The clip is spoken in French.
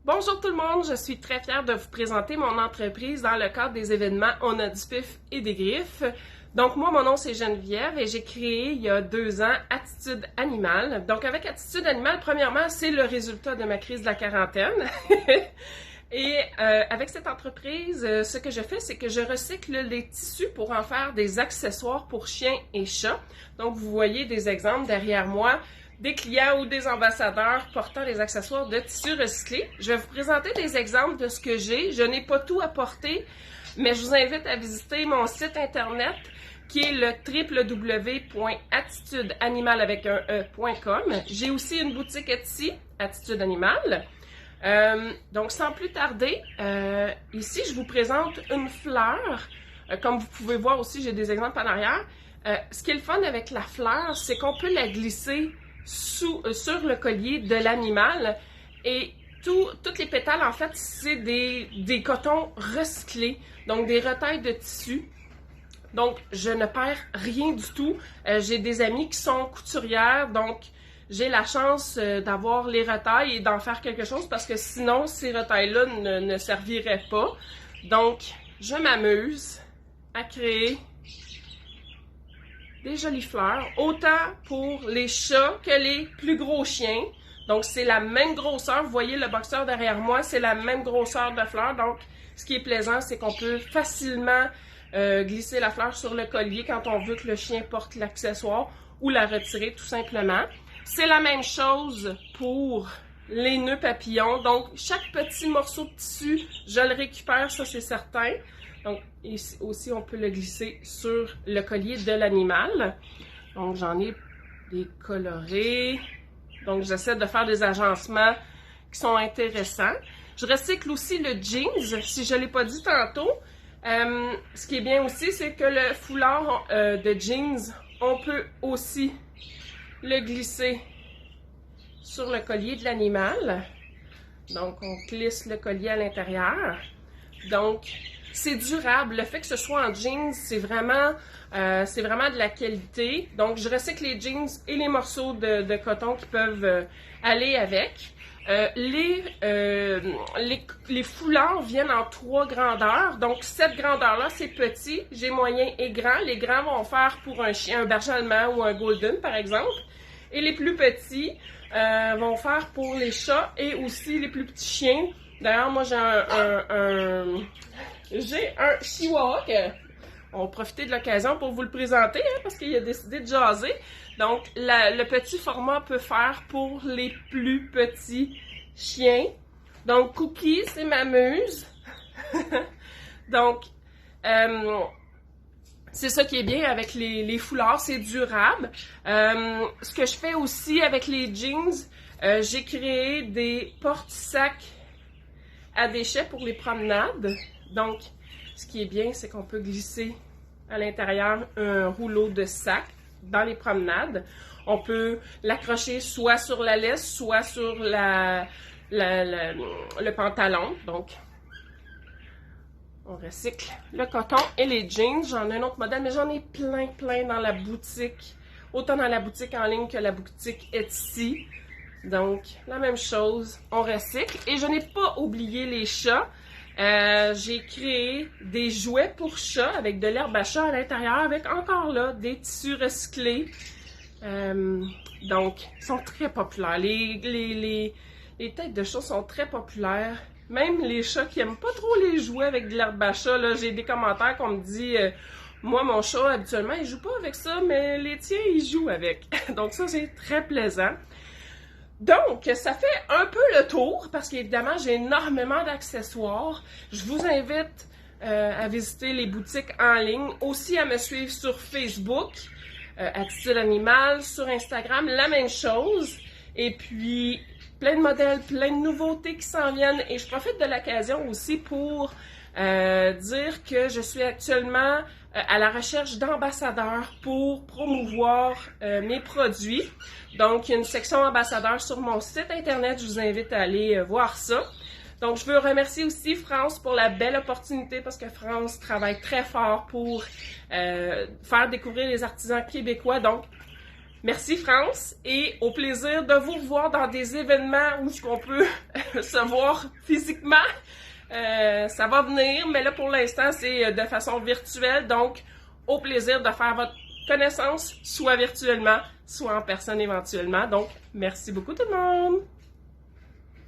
Bonjour tout le monde, je suis très fière de vous présenter mon entreprise dans le cadre des événements On a du pif et des griffes. Donc moi, mon nom c'est Geneviève et j'ai créé il y a 2 ans Attitude Animale. Donc avec Attitude Animale, premièrement, c'est le résultat de ma crise de la quarantaine. Et avec cette entreprise, ce que je fais, c'est que je recycle les tissus pour en faire des accessoires pour chiens et chats. Donc vous voyez des exemples derrière moi, des clients ou des ambassadeurs portant des accessoires de tissus recyclés. Je vais vous présenter des exemples de ce que j'ai. Je n'ai pas tout apporté, mais je vous invite à visiter mon site internet qui est le www.attitudeanimal.com. J'ai aussi une boutique Etsy, Attitude Animale. Donc, sans plus tarder, ici, je vous présente une fleur. Comme vous pouvez voir aussi, j'ai des exemples en arrière. Ce qui est le fun avec la fleur, c'est qu'on peut la glisser sur le collier de l'animal. Et toutes les pétales, en fait, c'est des cotons recyclés, donc des retailles de tissu. Donc, je ne perds rien du tout. J'ai des amis qui sont couturières, donc j'ai la chance d'avoir les retailles et d'en faire quelque chose parce que sinon, ces retailles-là ne serviraient pas. Donc, je m'amuse à créer des jolies fleurs, autant pour les chats que les plus gros chiens. Donc, c'est la même grosseur. Vous voyez le boxeur derrière moi, c'est la même grosseur de fleurs. Donc, ce qui est plaisant, c'est qu'on peut facilement glisser la fleur sur le collier quand on veut que le chien porte l'accessoire ou la retirer tout simplement. C'est la même chose pour les nœuds papillons. Donc, chaque petit morceau de tissu, je le récupère, ça c'est certain. Donc, ici aussi, on peut le glisser sur le collier de l'animal. Donc, j'en ai des colorés. Donc, j'essaie de faire des agencements qui sont intéressants. Je recycle aussi le jeans, si je ne l'ai pas dit tantôt. Ce qui est bien aussi, c'est que le foulard de jeans, on peut aussi le glisser sur le collier de l'animal. Donc, on glisse le collier à l'intérieur. Donc, c'est durable. Le fait que ce soit en jeans, c'est vraiment de la qualité. Donc, je recycle les jeans et les morceaux de coton qui peuvent aller avec. Les foulards viennent en 3 grandeurs. Donc, cette grandeur-là, c'est petit. J'ai moyen et grand. Les grands vont faire pour un chien, un berger allemand ou un golden, par exemple. Et les plus petits vont faire pour les chats et aussi les plus petits chiens. D'ailleurs, moi, j'ai un chihuahua on va profiter de l'occasion pour vous le présenter parce qu'il a décidé de jaser. Donc, le petit format peut faire pour les plus petits chiens. Donc, Cookie, c'est ma muse. Donc, c'est ça qui est bien avec les foulards, c'est durable. Ce que je fais aussi avec les jeans, j'ai créé des porte-sacs à déchets pour les promenades. Donc, ce qui est bien, c'est qu'on peut glisser à l'intérieur un rouleau de sac dans les promenades. On peut l'accrocher soit sur la laisse, soit sur le pantalon. Donc, on recycle le coton et les jeans. J'en ai un autre modèle, mais j'en ai plein dans la boutique. Autant dans la boutique en ligne que la boutique Etsy. Donc, la même chose, on recycle. Et je n'ai pas oublié les chats. J'ai créé des jouets pour chats avec de l'herbe à chat à l'intérieur, avec encore là des tissus recyclés. Donc, ils sont très populaires. Les têtes de chat sont très populaires. Même les chats qui aiment pas trop les jouets avec de l'herbe à chat, là, j'ai des commentaires qu'on me dit moi, mon chat, habituellement, il joue pas avec ça, mais les tiens, ils jouent avec. Donc ça, c'est très plaisant. Donc, ça fait un peu le tour, parce qu'évidemment, j'ai énormément d'accessoires. Je vous invite à visiter les boutiques en ligne, aussi à me suivre sur Facebook, Attitude Animale, sur Instagram, la même chose. Et puis, plein de modèles, plein de nouveautés qui s'en viennent. Et je profite de l'occasion aussi pour dire que je suis actuellement à la recherche d'ambassadeurs pour promouvoir mes produits. Donc, il y a une section ambassadeurs sur mon site internet. Je vous invite à aller voir ça. Donc, je veux remercier aussi France pour la belle opportunité parce que France travaille très fort pour faire découvrir les artisans québécois. Donc, Merci France et au plaisir de vous revoir dans des événements où on peut se voir physiquement. Ça va venir, mais là pour l'instant c'est de façon virtuelle, donc au plaisir de faire votre connaissance soit virtuellement, soit en personne éventuellement. Donc merci beaucoup tout le monde!